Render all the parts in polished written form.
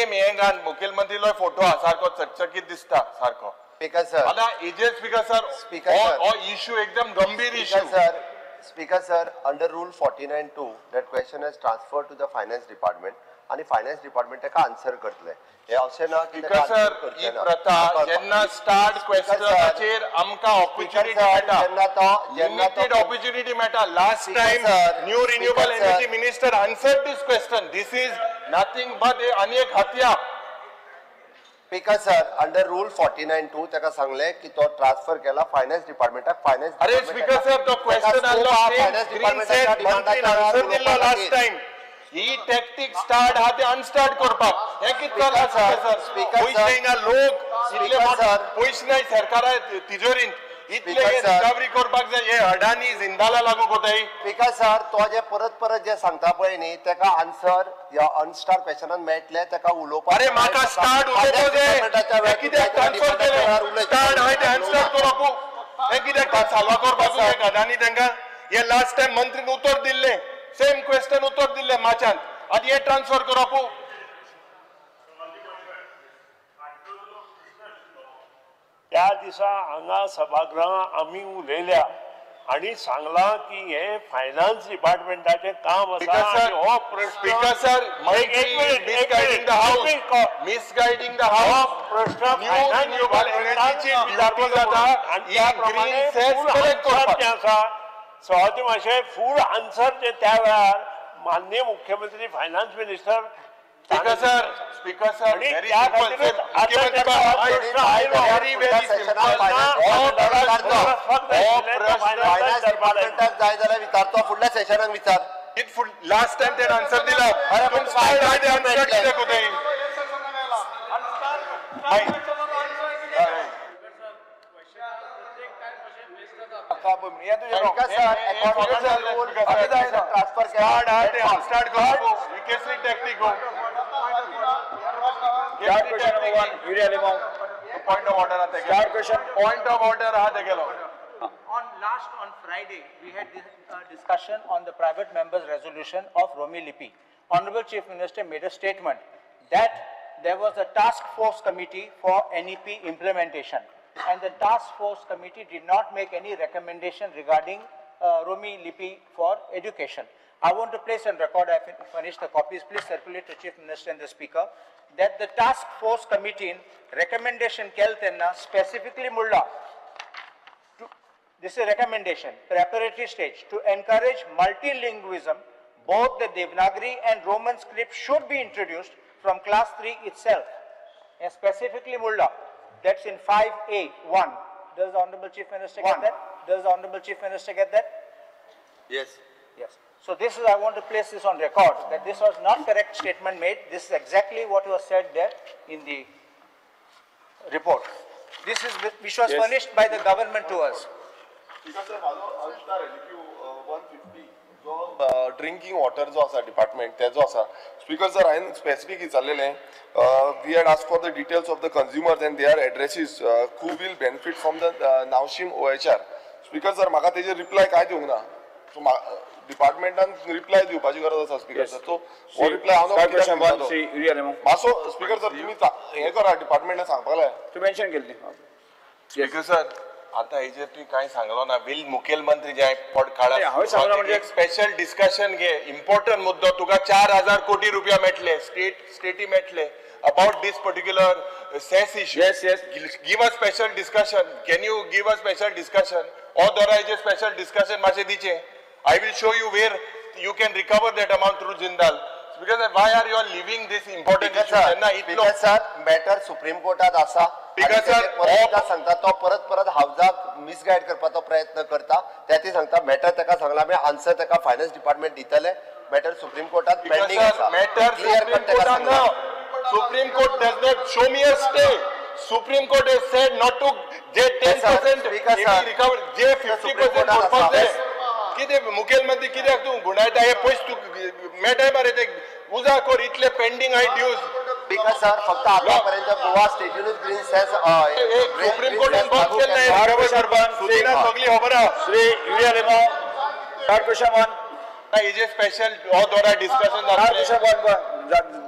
Same हेंगान मुखेलमंत्री photo हा सारको चकचकीत दिसता सारको. स्पीकर सर, आता एजेस स्पीकर सर हो इश्यू एकदम गंभीर issue. Speaker sir, under rule 49(2 that question is transferred to the finance department आणि फायनान्स डिपार्टमेंट ताका आन्सर करतले. हे अशें ना की स्पीकर सर ही प्रथा जेन्ना स्टार्ट क्वेश्चनाचेर आमकां ऑपॉर्च्युनिटी मेळटा, लिमिटेड ऑपॉर्च्युनिटी मेळटा. Last time new renewable energy minister answered this question. This is nothing but आनी एक हत्या. स्पीकर सर, अंडर रूल 49(2 ताका सांगले की तो ट्रान्सफर केला फायनान्स डिपार्टमेंटाक. फायनान्स अरे स्पीकर सर तो क्वेश्चन आलो फायनान्स डिपार्टमेंटाक मंत्रीन आन्सर दिल्लो लास्ट टाइम. ही टॅक्टीक स्टार्ट हा ते अनस्टार्ट करपाक हे कितें चल्ला सर? पयशे हिंगा लोक इतले पयशे नाही सरकारा तिजोरीन इतले रिकवरी करपाक जाय. हे अडानी जिंदाला लागू कोताय. स्पीकर सर, तो जे परत जे सांगता पळय न्ही ताका आन्सर या अनस्टार्ट क्वेश्चनान मेळटले. ताका उलोवपाक अरे म्हाका स्टार्ट उलोवपाक जाय. कित्याक ट्रान्सफर केले स्टार्ट हाय ते अनस्टार्ट करपाक. हे कित्याक साल्वा करपाक जाय अडानी तांकां. हे लास्ट टाइम मंत्रीन उत्तर दिल्ले सेम क्वेश्चन उत्तर दिल्ले माचान. आतां हे ट्रान्सफर करप. त्या दिसा हांगा सभागृहांत आमी उलयल्या आणि सांगला की हे फायनान्स डिपार्टमेंटाचे काम आसा. हो speaker sir misguiding the house, misguiding the house. प्रश्न रिन्यूएबल एनर्जीची डिपार्टमेंट जाता आणि त्या प्रमाणे फूल आसा. सहज मातशें फूल आन्सर ते त्या वेळार माननीय मुख्यमंत्री finance minister speaker sir very simple. Finance डिपार्टमेंटाक जाय जाल्यार विचारतो फुडल्या सेशनाक विचार. लास्ट टाइम ते आन्सर दिला. On Friday, we had discussion on the private members' resolution of Romi Lipi. Honorable Chief Minister made a statement that there was a task force committee for NEP implementation, and the task force committee did not make any recommendation regarding Romi Lipi for education. I want to place on record, I finished the copies, please circulate to Chief Minister and the Speaker, that the task force committee recommendation keltenna specifically mulla. This is a recommendation, preparatory stage, to encourage multilingualism. Both the Devanagari and Roman script should be introduced from class 3 itself. And specifically mulla, that's in 5A1. Does the Honorable Chief Minister get that? Does the Honorable Chief Minister get that? Yes. Yes. So this is, I want to place this on record, that this was not correct statement made. This is exactly what was said there in the report. This is which was furnished by the government to us. Drinking water जो आसा department तेजो आसा. Speaker sir, हांवें specific विचारलेलें. We had asked for the details of the consumers and their addresses who will benefit from the नावशीम OHR. Speaker sir, म्हाका तेजेर reply काय दिवंक ना. सो डिपार्टमेंटान रिप्लाय दिवपाची गरज आसा स्पीकर सर. सो हो रिप्लाय हांव मातसो स्पीकर सर तुमी हें करा डिपार्टमेंटान सांगपाक लाय. तू मेन्शन केली. स्पीकर सर, आता हेजेर तुवें कांय सांगलो ना. विल मुखेलमंत्री जे एक स्पेशल डिस्कशन घे. इम्पॉर्टंट मुद्दो. तुका 4000 कोटी रुपया मेळटले, स्टेटी मेळटले about this particular cess issue. Yes. Give a special discussion. Can you give a special discussion? Authorize a special discussion. Mache diche. I will show you where you can recover that amount through Jindal. Because why are you all leaving this important issue? Because sir, matter Supreme Courtat asa. Because sir, परत सांगता तो परत हावजाक misguide करपाचो प्रयत्न करता. त्याती सांगता matter ताका सांगला मी आन्सर ताका फायनान्स डिपार्टमेंट दितले. मॅटर सुप्रीम कोर्टात पेंडिंग आसा. मॅटर सुप्रीम कोर्टान नो. Supreme Court does not show me a stay. Supreme Court has said not to get 10% recover, जे 50% करपाक जाय. कितें मुखेलमंत्री कित्याक तूं गुणायता? हे पयस तूं मेळटाय मरे ते उजा कर. इतले पेंडिंग आय ड्यूज. बिकॉज सर फक्त आतापर्यंत गोवा स्टेटूनच ग्रीन सेस सुप्रीम कोर्टान बंद केले. सुचना सगळी खबर आहा. श्री युरिया लेमो थर्ड क्वेश्चन वन. हेजे स्पेशल हो दोरा डिस्कशन जाता.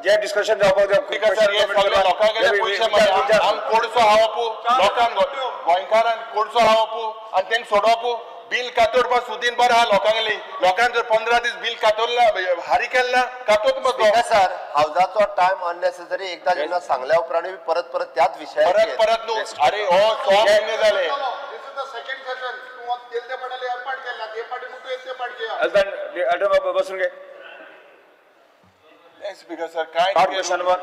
जे डिस्कशन जावपाक स्पीकर सर हे सगळे लोकांगेले पयशे मागता आम कोडसो हावपू लोकांक गोंयकारांक कोडसो हावपू आनी तेंक सोडोवपू बिल कातोडपा सुदीन बरो आहा लोकांगेली लोकांक जर 15 दीस बिल कातोरला हारी केला कातोत मग सर हावजाचो टाइम अननेसेसरी एकदा जेन्ना सांगल्या उपरांत परत परत त्याच विशयार परत न्हू अरे हो 6 महिने जाले बसून घे स्पीकर सर काय क्वेश्चन नंबर